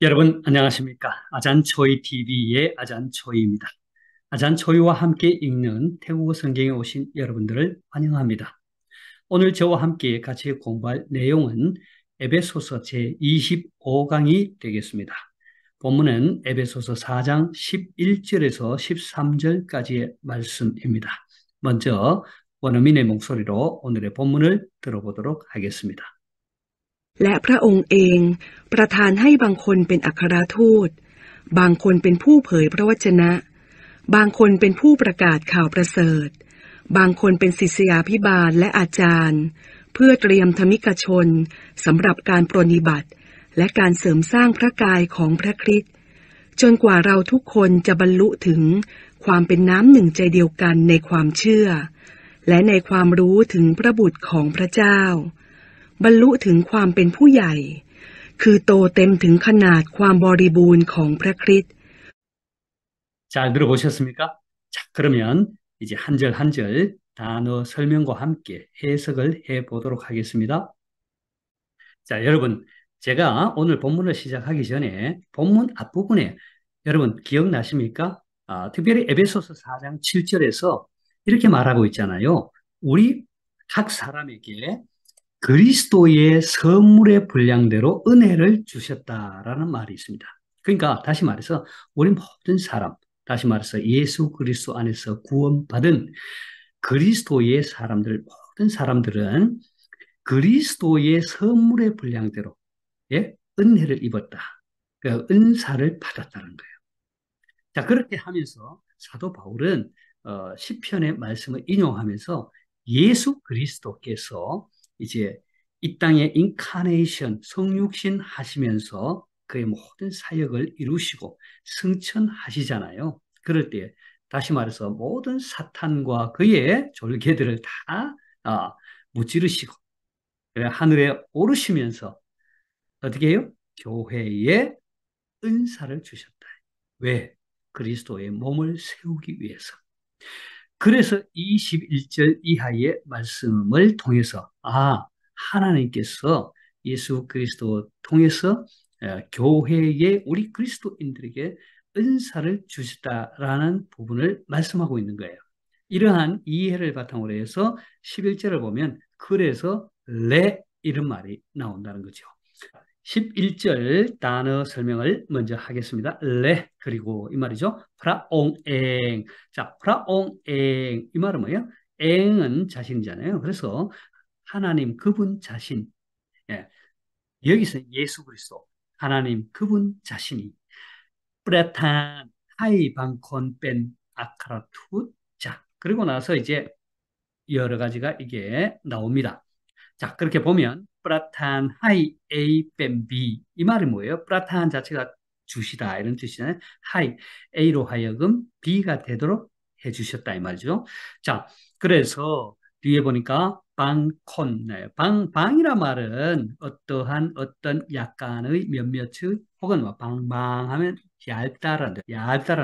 여러분 안녕하십니까? 아잔초이 TV의 아잔초이입니다. 아잔초이와 함께 읽는 태국어 성경에 오신 여러분들을 환영합니다. 오늘 저와 함께 같이 공부할 내용은 에베소서 제25강이 되겠습니다. 본문은 에베소서 4장 11절에서 13절까지의 말씀입니다. 먼저 원어민의 목소리로 오늘의 본문을 들어보도록 하겠습니다. และพระองค์เองประทานให้บางคนเป็นอัครทูตบางคนเป็นผู้เผยพระวจนะบางคนเป็นผู้ประกาศข่าวประเสริฐบางคนเป็นศิษยาภิบาลและอาจารย์เพื่อเตรียมธรรมิกชนสำหรับการปรนนิบัติและการเสริมสร้างพระกายของพระคริสต์จนกว่าเราทุกคนจะบรรลุถึงความเป็นน้ำหนึ่งใจเดียวกันในความเชื่อและในความรู้ถึงพระบุตรของพระเจ้าบรรลุถึงความเป็นผู้ใหญ่คือโตเต็มถึงขนาดความบริบูรณ์ของพระคริสต์ 잘 들어보셨습니까? 자, 그러면 이제 한 절 한 절 단어 설명과 함께 해석을 해 보도록 하겠습니다. 자, 여러분, 제가 오늘 본문을 시작하기 전에 본문 앞부분에 여러분 기억나십니까? 특별히 에베소서 4장 7절에서 이렇게 말하고 있잖아요. 우리 각 사람에게 그리스도의 선물의 분량대로 은혜를 주셨다라는 말이 있습니다. 그러니까 다시 말해서 우리 모든 사람, 다시 말해서 예수 그리스도 안에서 구원받은 그리스도의 사람들, 모든 사람들은 그리스도의 선물의 분량대로 예? 은혜를 입었다. 그 은사를 받았다는 거예요. 자, 그렇게 하면서 사도 바울은 시편의 말씀을 인용하면서 예수 그리스도께서 이제 이 땅에 인카네이션, 성육신 하시면서 그의 모든 사역을 이루시고 승천하시잖아요. 그럴 때 다시 말해서 모든 사탄과 그의 졸개들을 다 무찌르시고 하늘에 오르시면서 어떻게 해요? 교회에 은사를 주셨다. 왜? 그리스도의 몸을 세우기 위해서. 그래서 21절 이하의 말씀을 통해서 하나님께서 예수 그리스도 통해서 교회에 우리 그리스도인들에게 은사를 주셨다라는 부분을 말씀하고 있는 거예요. 이러한 이해를 바탕으로 해서 11절을 보면 그래서 레 이런 말이 나온다는 거죠. 11절 단어 설명을 먼저 하겠습니다. 레 그리고 이 말이죠. 프라옹엥. 자, 프라옹엥 이 말은 뭐예요? 엥은 자신이잖아요. 그래서 하나님 그분 자신. 예. 여기서 예수 그리스도 하나님 그분 자신이 프레탄 하이 방콘 뺀 아카라투. 자, 그리고 나서 이제 여러 가지가 이게 나옵니다. 자, 그렇게 보면 프라탄 하이 A 뺀 B 이 말이 뭐예요? 프라탄 자체가 주시다 이런 뜻이잖아요. 하이 A로 하여금 B가 되도록 해주셨다 이 말이죠. 자, 그래서 뒤에 보니까 방콘, 네, 방이란 말은 어떠한 어떤 약간의 몇몇의 혹은 뭐 방방하면 얇다라는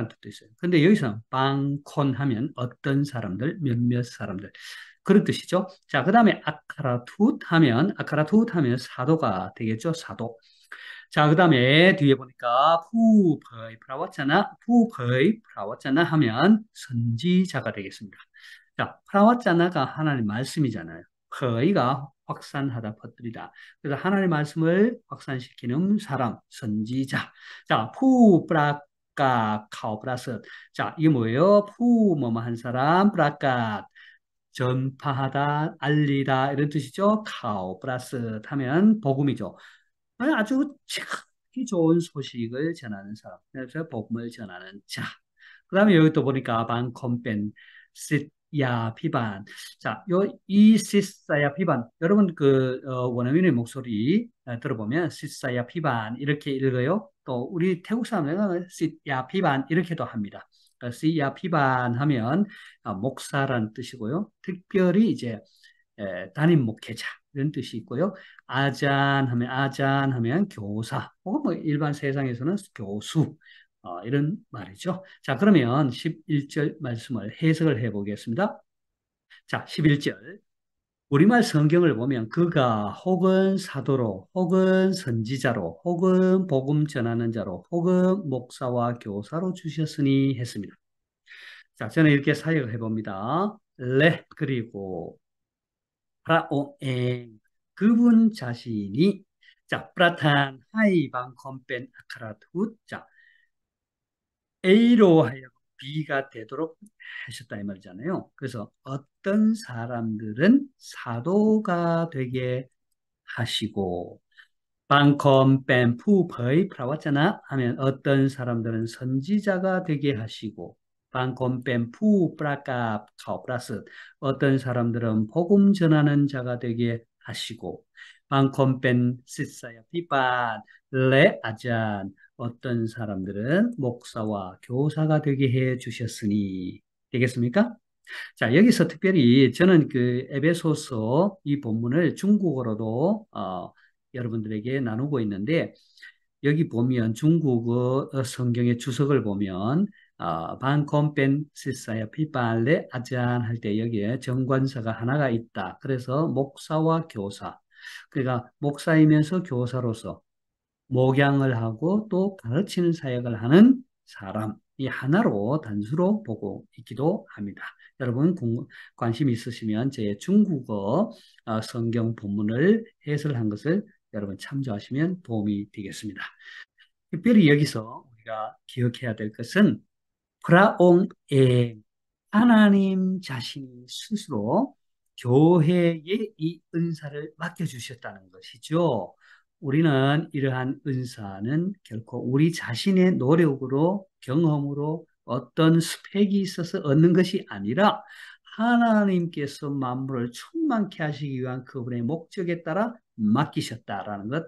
뜻도 있어요. 근데 여기서 방콘 하면 어떤 사람들, 몇몇 사람들 그런 뜻이죠. 자, 그 다음에 아카라투트 하면 사도가 되겠죠. 사도. 자, 그 다음에 뒤에 보니까 푸퍼이 프라왔잖아. 푸퍼이 프라왔잖아 하면 선지자가 되겠습니다. 자, 프라왔잖아가 하나님 말씀이잖아요. 퍼이가 확산하다, 퍼뜨리다. 그래서 하나님의 말씀을 확산시키는 사람, 선지자. 자, 푸브라까 카오브라스. 자, 이게 뭐예요? 푸 뭐뭐 한 사람, 브라까 전파하다, 알리다 이런 뜻이죠. 카오 플러스 하면 복음이죠. 아주 참기 좋은 소식을 전하는 사람. 그래서 복음을 전하는 자. 그다음에 여기 또 보니까 반컴펜 시야 비반. 자, 이 시사야 비반. 여러분 원어민의 목소리 들어보면 시사야 비반 이렇게 읽어요. 또 우리 태국 사람들은 시야 비반 이렇게도 합니다. 시야 비반 하면 목사라는 뜻이고요. 특별히 이제 담임 목회자 이런 뜻이 있고요. 아잔 하면 교사 혹은 뭐 일반 세상에서는 교수 이런 말이죠. 자, 그러면 11절 말씀을 해석을 해 보겠습니다. 자, 11절 우리말 성경을 보면 그가 혹은 사도로 혹은 선지자로 혹은 복음 전하는 자로 혹은 목사와 교사로 주셨으니 했습니다. 자, 저는 이렇게 사역을 해봅니다. 그리고 프라오엥 그분 자신이 자, 프라탄 하이방 컴펜 아카라투 자, A로 하여금 B가 되도록 하셨다 이 말이잖아요. 그래서 어떤 사람들은 사도가 되게 하시고 방컴 뱀푸 버이 프라왔잖아 하면 어떤 사람들은 선지자가 되게 하시고 방컴 뱀푸 프라카 카오프라스 어떤 사람들은 복음 전하는 자가 되게 하시고 방컴 뱀 시사야 피반 레 아잔 어떤 사람들은 목사와 교사가 되게 해 주셨으니 되겠습니까? 자, 여기서 특별히 저는 그 에베소서 이 본문을 중국어로도 여러분들에게 나누고 있는데 여기 보면 중국어 성경의 주석을 보면 반컴펜 시사야 피발레 아잔 할 때 여기에 정관사가 하나가 있다. 그래서 목사와 교사. 그러니까 목사이면서 교사로서 목양을 하고 또 가르치는 사역을 하는 사람, 이 하나로 단수로 보고 있기도 합니다. 여러분 관심 있으시면 제 중국어 성경 본문을 해설한 것을 여러분 참조하시면 도움이 되겠습니다. 특별히 여기서 우리가 기억해야 될 것은 프라옹에 하나님 자신이 스스로 교회에 이 은사를 맡겨주셨다는 것이죠. 우리는 이러한 은사는 결코 우리 자신의 노력으로 경험으로 어떤 스펙이 있어서 얻는 것이 아니라 하나님께서 만물을 충만케 하시기 위한 그분의 목적에 따라 맡기셨다라는 것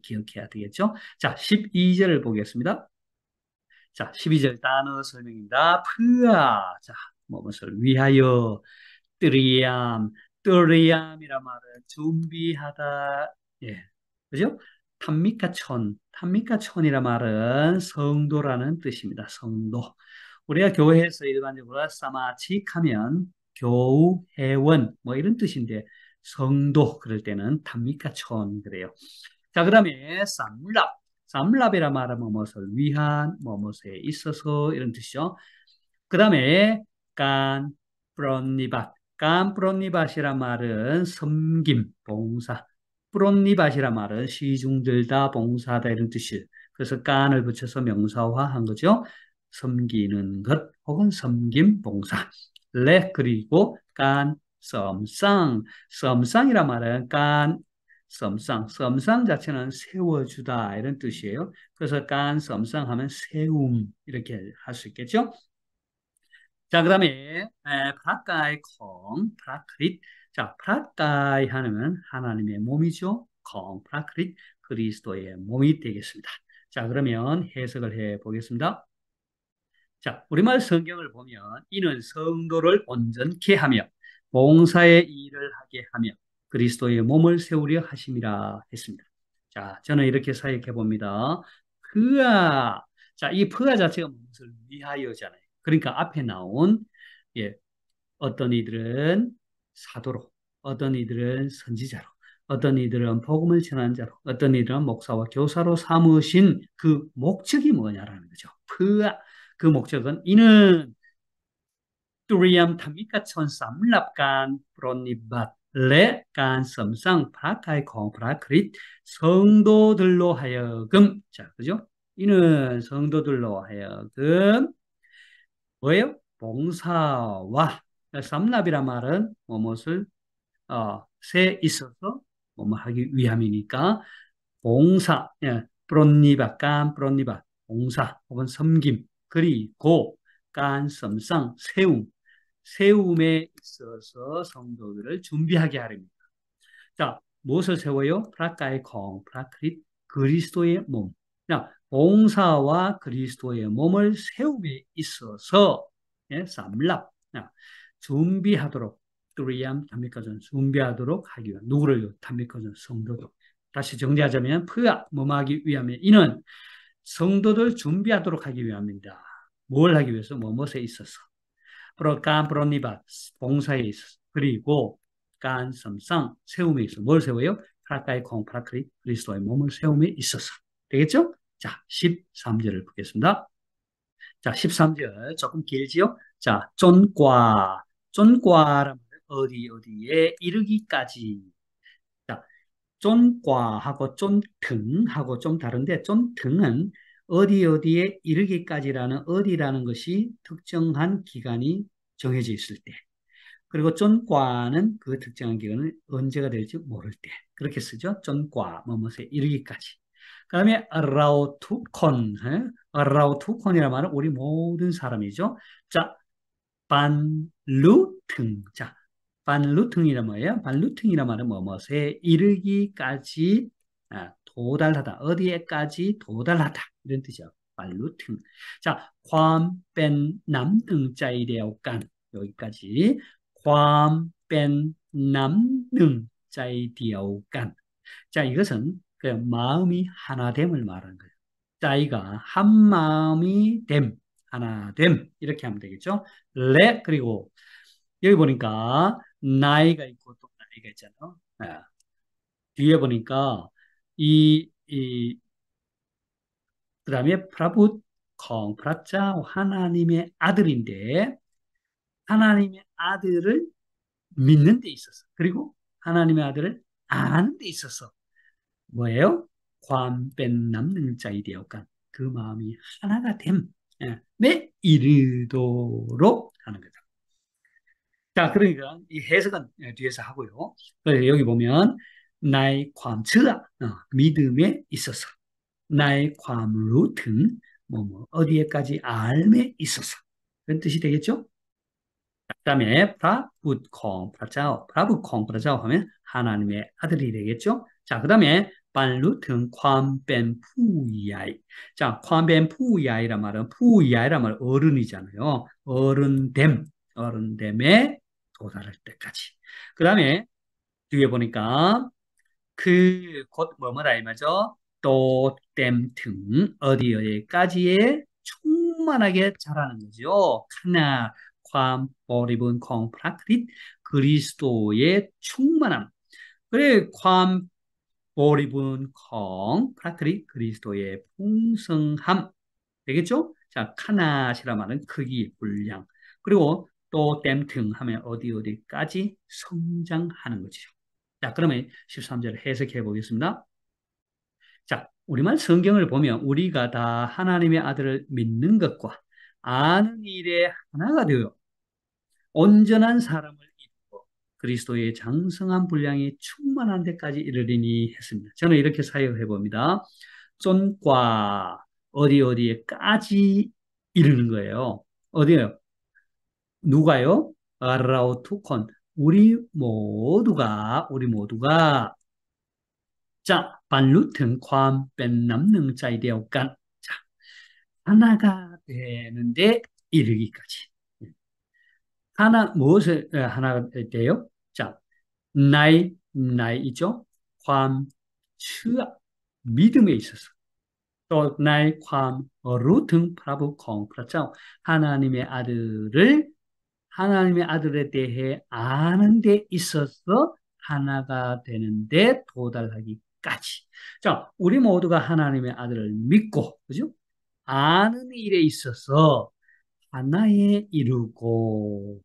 기억해야 되겠죠. 자, 12절을 보겠습니다. 자, 12절 단어 설명입니다. 프아. 자, 무엇을 위하여 뜨리암, 뜨리암이란 말은 준비하다. 예. 그죠? 탐미카촌이란 말은 성도라는 뜻입니다. 성도. 우리가 교회에서 일반적으로 사마칙하면 교우, 회원 뭐 이런 뜻인데 성도 그럴 때는 탐미카촌 그래요. 자, 그다음에 쌈랍이라 말하면 무엇을 위한, 무엇에 있어서 이런 뜻이죠. 그 다음에 깐 프론니밭. 깐 프론니밭이란 말은 섬김, 봉사. 프론니밭이란 말은 시중들다, 봉사다 이런 뜻이에요. 그래서 깐을 붙여서 명사화한 거죠. 섬기는 것 혹은 섬김, 봉사. 그리고 깐 썸쌍이란 말은 썸쌍 자체는 세워주다 이런 뜻이에요. 그래서 깐 썸쌍 하면 세움 이렇게 할 수 있겠죠. 자, 그 다음에 프라카이 콩, 프라크릿. 자, 프라카이 하면 하나님의 몸이죠. 콩, 프라크릿, 그리스도의 몸이 되겠습니다. 자, 그러면 해석을 해 보겠습니다. 자, 우리말 성경을 보면 이는 성도를 온전케 하며 봉사의 일을 하게 하며 그리스도의 몸을 세우려 하심이라 했습니다. 자, 저는 이렇게 사역해 봅니다. 프아. 자, 이 프아 자체가 무엇을 위하여잖아요. 그러니까 앞에 나온 예, 어떤 이들은 사도로, 어떤 이들은 선지자로, 어떤 이들은 복음을 전하는 자로, 어떤 이들은 목사와 교사로 삼으신 그 목적이 뭐냐라는 거죠. 그 목적은 이는 뚜리암 타미카 천삼 랍간 프로니밭 레간 섬상 브라카이 콩 브라크릿 성도들로 하여금 자 그죠? 이는 성도들로 하여금 뭐예요? 봉사와 삼랍이란 말은 무엇을 세 있어서 뭐뭐 하기 위함이니까 봉사, 예, 프론니바, 깐 프론니바, 봉사 혹은 섬김 그리고 깐 썸상 세움에 있어서 성도들을 준비하게 하렵니다. 자, 무엇을 세워요? 프라카이 콩, 프라크릿, 그리스도의 몸. 자, 봉사와 그리스도의 몸을 세움에 있어서 예, 쌈랍 준비하도록 뚜리암 담미까지는 준비하도록 하기 위한 누구를 담미까지는 성도도 다시 정리하자면 프아 뭐하기 위함에 이는 성도들 준비하도록 하기 위함입니다. 뭘 하기 위해서 무엇에 있어서 프로칸 프로니바 봉사에 있어서 그리고 간섬상 세움에 있어. 뭘 세워요? 프라카이 콩 프라크리 그리스도의 몸을 세움에 있어서. 되겠죠? 자, 13절을 보겠습니다. 자, 13절 조금 길지요? 자, 쫀과, 쫀과라는 어디에 이르기까지. 자, 쫀과하고 쫀등하고 좀 다른데, 쫀등은 어디에 이르기까지라는 어디라는 것이 특정한 기간이 정해져 있을 때. 그리고 쫀과는 그 특정한 기간은 언제가 될지 모를 때. 그렇게 쓰죠. 쫀과, 뭐뭐에 이르기까지. 그 다음에 라우투콘, 라우투콘이라는 말은 우리 모든 사람이죠. 자, 반루등. 자, 반루등이란 뭐예요? 반루등이란 말은 뭐뭐에 이르기까지 도달하다. 어디에까지 도달하다. 이런 뜻이요. 반루등. 자,ความเป็น 남등자이되었간 여기까지. ความเป็น 남능자이되었간. 자, 이것은 그 마음이 하나됨을 말하는 거예요. 자이가 한 마음이 됨, 하나됨 이렇게 하면 되겠죠. 그리고 여기 보니까 나이가 있고 또 나이가 있잖아요. 뒤에 보니까 이 그다음에 프라붓 콩 프라자 하나님의 아들인데 하나님의 아들을 믿는 데 있어서 그리고 하나님의 아들을 아는 데 있어서 뭐예요?ความเป็น 남는 자이 되었간 그 마음이 하나가 됨에 이르도록 하는 거죠. 자, 그러니까 이 해석은 뒤에서 하고요. 그래서 여기 보면 나의ความ츠아 믿음에 있어서 나의ความ루등 어디에까지 알에 있어서 그런 뜻이 되겠죠? 그다음에 프라붓콩 프라자오 프라붓콩 프라자오 하면 하나님의 아들이 되겠죠. 자, 그다음에 반루튼 콴벤 푸이아이. 자, 콴벤 푸이아이란 말은 푸이아이란 말은 어른이잖아요. 어른됨에 도달할 때까지. 그다음에 뒤에 보니까 그 곧 뭐뭐라 이 말이죠. 또 땜 등 어디까지에 충만하게 자라는 거죠. 하나 괌보리분 콩프라크릿 그리스도의 충만함. 그래 괌보리분 콩프라크릿 그리스도의 풍성함 되겠죠? 자 카나시라 말은 크기 분량 그리고 또 땜등 하면 어디까지 성장하는 거죠. 자, 그러면 13절 해석해 보겠습니다. 자, 우리말 성경을 보면 우리가 다 하나님의 아들을 믿는 것과 아는 일에 하나가 되어 온전한 사람을 이루고 그리스도의 장성한 분량이 충만한 데까지 이르리니 했습니다. 저는 이렇게 사역해 봅니다. 쫀과 어디에까지 이르는 거예요. 어디요? 누가요? 라우투콘. 우리 모두가 자, 반루튼ความเป็น 남는 자이 되었간 자, 하나가 되는데 이르기까지. 무엇을 하나가 돼요? 자, 나이 있죠? ความชื่อ 믿음에 있어서 또 나의 루튼 프라브 콩 그렇죠? 하나님의 아들을 하나님의 아들에 대해 아는 데 있어서 하나가 되는데 도달하기까지. 자, 우리 모두가 하나님의 아들을 믿고, 그죠? 아는 일에 있어서 하나에 이루고,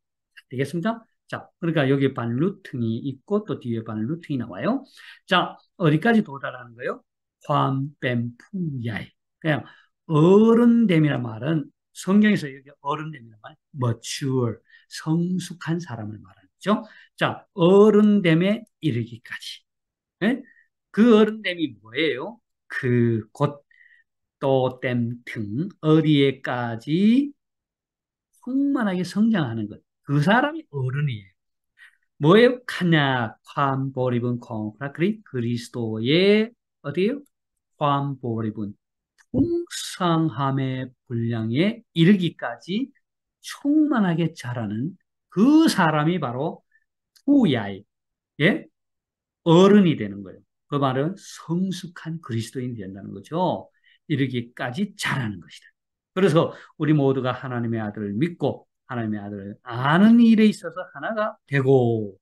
되겠습니까? 자, 그러니까 여기 반루팅이 있고 또 뒤에 반루팅이 나와요. 자, 어디까지 도달하는 거예요?ความเป็นผู้ใหญ่. 그냥 어른됨이란 말은 성경에서 여기 어른됨이란 말, mature, 성숙한 사람을 말하는 거죠. 자, 어른됨에 이르기까지. 예? 그 어른됨이 뭐예요? 그 곧 또 땜 등 어디에까지 충만하게 성장하는 것. 그 사람이 어른이에요. 뭐예요? 카냐, 콴보리분 콩프라크리 그리스도의 어디요? 콴보리분 풍성함의 분량에 이르기까지 충만하게 자라는 그 사람이 바로 후야이, 예? 어른이 되는 거예요. 그 말은 성숙한 그리스도인이 된다는 거죠. 이르기까지 자라는 것이다. 그래서 우리 모두가 하나님의 아들을 믿고 하나님의 아들을 아는 일에 있어서 하나가 되고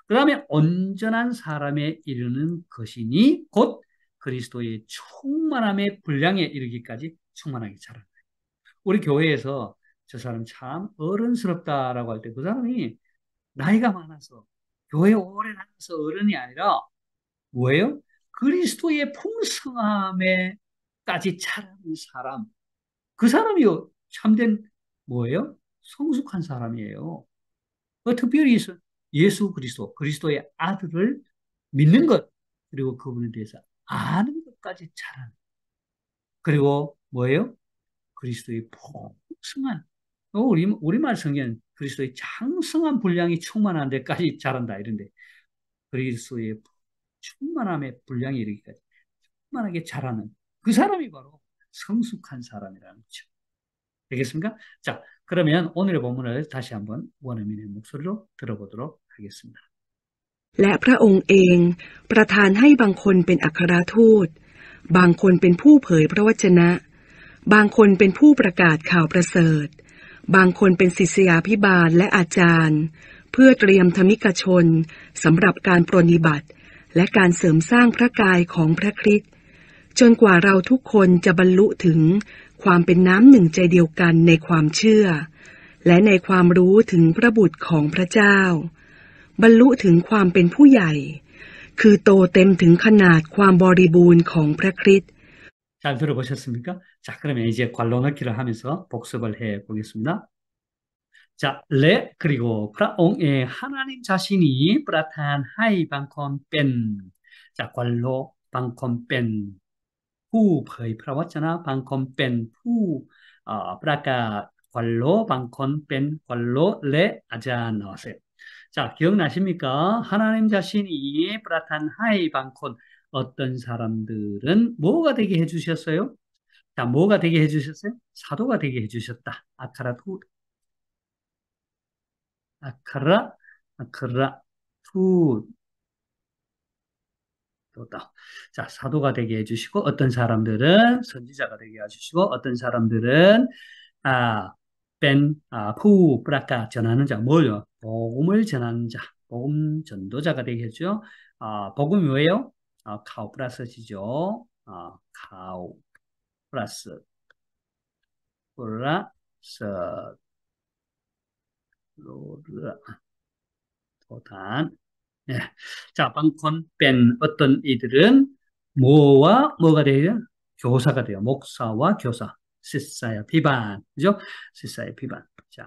그 다음에 온전한 사람에 이르는 것이니 곧 그리스도의 충만함의 분량에 이르기까지 충만하게 자라는 거예요. 우리 교회에서 저 사람 참 어른스럽다라고 할 때 그 사람이 나이가 많아서 교회 오래 다녀서 어른이 아니라 뭐예요? 그리스도의 풍성함에까지 자라는 사람. 그 사람이 참된 뭐예요? 성숙한 사람이에요. 특별히 예수 그리스도, 그리스도의 아들을 믿는 것, 그리고 그분에 대해서 아는 것까지 잘하는. 그리고 뭐예요? 그리스도의 풍성한, 우리말 성경 그리스도의 장성한 분량이 충만한 데까지 잘한다, 이런데. 그리스도의 충만함의 분량이 이르기까지 충만하게 잘하는 그 사람이 바로 성숙한 사람이라는 거죠. 되겠습니까? 자, 그러면 오늘의 본문을 다시 한번 원어민의 목소리로 들어보도록 하겠습니다. และพระองค์เองประทานให้บางคนเป็นอัครทูตบางคนเป็นผู้เผยพระวจนะบางคนเป็นผู้ประกาศข่าวประเสริฐบางคนเป็นศิษยาภิบาลและอาจารย์เพื่อเตรียมธรรมิกชนสำหรับการปรนนิบัติและการเสริมสร้างพระกายของพระคริสต์จนกว่าเราทุกคนจะบรรลุถึงความเป็นน้ำหนึ่งใจเดียวกันในความเชื่อและในความรู้ถึงพระบุตรของพระเจ้าบรรลุถึงความเป็นผู้ใหญ่คือโตเต็มถึงขนาดความบริบูรณ์ของพระคริสต์ 잘 들어보셨습니까? 자, 그러면 이제 관로 넣기를 하면서 복습을 해 보겠습니다. 자, 그리고 프라옹의 하나님 자신이 프라탄 하이 방콘 뺀. 자, 관로 방콘 뺀. ผู้เผยพระวจนะ 방콘 뺀. 프라카 관로 방콘 뺀. 관로 아잔 나왔어요. 자, 기억나십니까? 하나님 자신이 프라탄 하이 방콘. 어떤 사람들은 뭐가 되게 해주셨어요? 자, 뭐가 되게 해주셨어요? 사도가 되게 해주셨다. 아카라, 아카라, 투, 또다. 자, 사도가 되게 해주시고, 어떤 사람들은 선지자가 되게 해주시고, 어떤 사람들은, 프라카, 전하는 자, 뭘요? 복음을 전하는 자, 복음 전도자가 되게 해주죠. 복음이 뭐예요? 카오프라스지죠. 카오프라스, 플러스, 로르, 도단. 예. 자, 방콘 뺀 어떤 이들은 뭐와 뭐가 돼요? 교사가 돼요. 목사와 교사. 시사야 비반. 그죠? 시사야 비반. 자,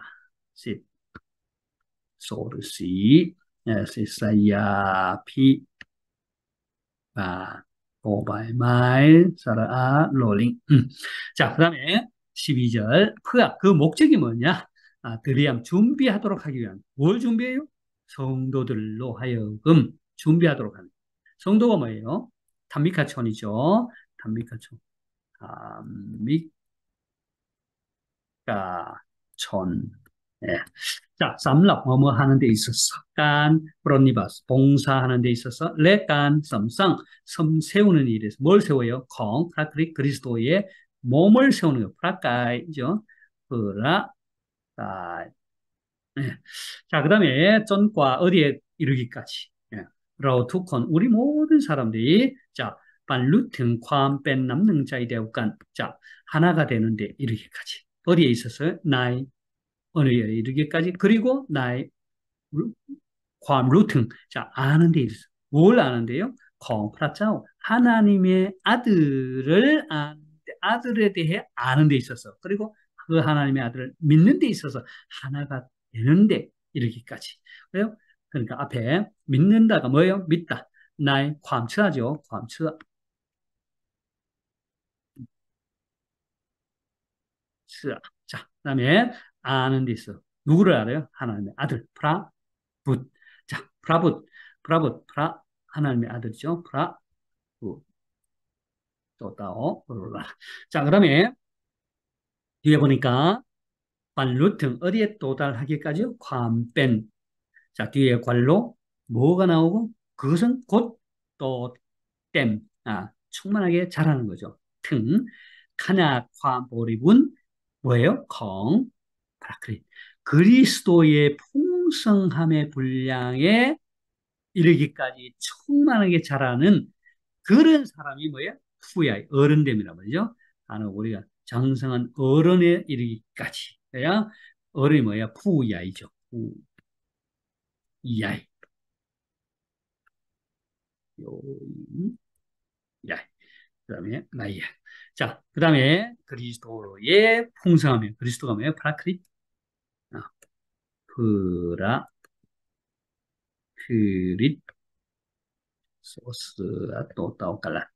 소르시. 예, 시사야 비반. 오바이마일, 사라, 롤링. 자, 그 다음에 12절. 그 목적이 뭐냐? 드리암 준비하도록 하기 위한. 뭘 준비해요? 성도들로 하여금 준비하도록 하는. 성도가 뭐예요? 단미카촌이죠. 단미카촌. 단미카촌. 예. 자, 쌈랍 뭐뭐 하는 데 있어서 깐 브로니바스 봉사하는 데 있어서 레깐 썸상 섬 세우는 일에서 뭘 세워요? 콩 프라크리 그리스도의 몸을 세우는 거 프라카이죠. 프라 예. 자, 그 다음에 전과 어디에 이르기까지. 예. 라우투콘 우리 모든 사람들이 자, 반루튼 콴뺀 남는 자이 되었간 자, 하나가 되는데 이르기까지. 어디에 있었어요? 나의 어느에 이르기까지. 그리고 나의 루튼 자, 아는 데 있어요. 뭘 아는데요? 콩프라짜오 하나님의 아들을 아들에 대해 아는 데 있어서 그리고 그 하나님의 아들을 믿는 데 있어서 하나가 되는데 이르기까지. 그래요? 그러니까 앞에 믿는다가 뭐예요? 믿다. 나의 괌츠하죠. 괌츠. 자, 그다음에 아는 데 있어. 누구를 알아요? 하나님의 아들. 프라붓. 자, 프라 하나님의 아들이죠. 프라붓. 또 따오. 자, 그다음에 뒤에 보니까 반루튼 어디에 도달하기까지요? 괌뺀. 자, 뒤에 관로 뭐가 나오고 그것은 곧 또 댐. 충만하게 자라는 거죠. 등 카냐 콰보리분 뭐예요? 콩 브라크리 그리스도의 풍성함의 분량에 이르기까지 충만하게 자라는 그런 사람이 뭐야? 후야의 어른됨이란 말이죠. 나는 우리가 장성한 어른에 이르기까지. 그야 어른이 뭐야? 푸야이죠. 푸야이. 야이. 그 다음에 마이야. 자, 그 다음에 그리스도의 풍성함이에요. 그리스도가 뭐예요? 파라크리트. 아, 프리소스아 또 따오깔라.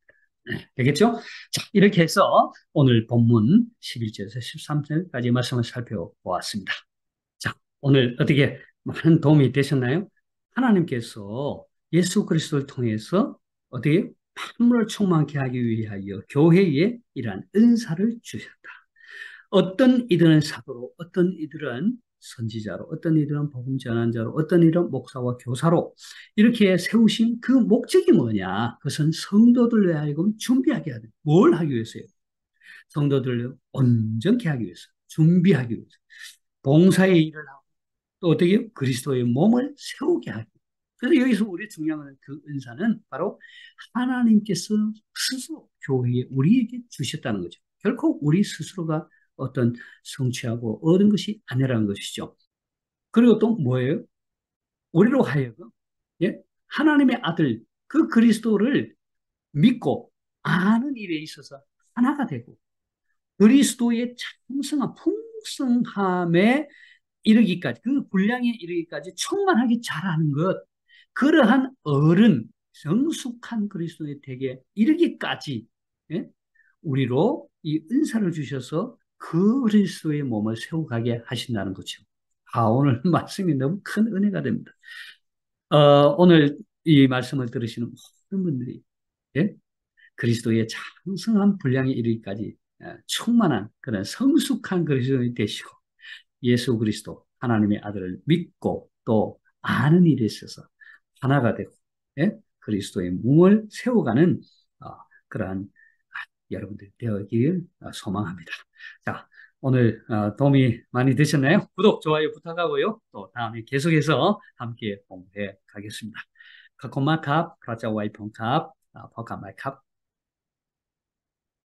네, 되겠죠? 자, 이렇게 해서 오늘 본문 11절에서 13절까지 말씀을 살펴보았습니다. 자, 오늘 어떻게 많은 도움이 되셨나요? 하나님께서 예수 그리스도를 통해서 어떻게 만물을 충만케 하기 위하여 교회에 이러한 은사를 주셨다. 어떤 이들은 사도로, 어떤 이들은 선지자로, 어떤 이들은 복음 전환자로, 어떤 이들은 목사와 교사로 이렇게 세우신 그 목적이 뭐냐? 그것은 성도들로 하여금 준비하게 하는 뭘 하기 위해서요? 성도들을 온전케 하기 위해서, 준비하기 위해서, 봉사의 일을 하고 또 어떻게 해요? 그리스도의 몸을 세우게 하기. 그래서 여기서 우리 중요한 그 은사는 바로 하나님께서 스스로 교회에 우리에게 주셨다는 거죠. 결코 우리 스스로가 어떤 성취하고 얻은 것이 아니라는 것이죠. 그리고 또 뭐예요? 우리로 하여금 예? 하나님의 아들 그 그리스도를 믿고 아는 일에 있어서 하나가 되고 그리스도의 창성한 풍성함에 이르기까지 그 분량에 이르기까지 충만하게 자라는 것 그러한 어른 성숙한 그리스도의 댁에 이르기까지 예? 우리로 이 은사를 주셔서 그 그리스도의 몸을 세워가게 하신다는 거죠. 아, 오늘 말씀이 너무 큰 은혜가 됩니다. 오늘 이 말씀을 들으시는 모든 분들이 예? 그리스도의 장성한 분량에 이르기까지 충만한 그런 성숙한 그리스도인이 되시고 예수 그리스도 하나님의 아들을 믿고 또 아는 일에 있어서 하나가 되고 예? 그리스도의 몸을 세워가는 그러한 여러분들이 되어길 소망합니다. 자, 오늘 도움이 많이 되셨나요? 구독, 좋아요 부탁하고요. 또 다음에 계속해서 함께 공부해 가겠습니다. 가코마캅, 프라자와이펑캅, 버카마캅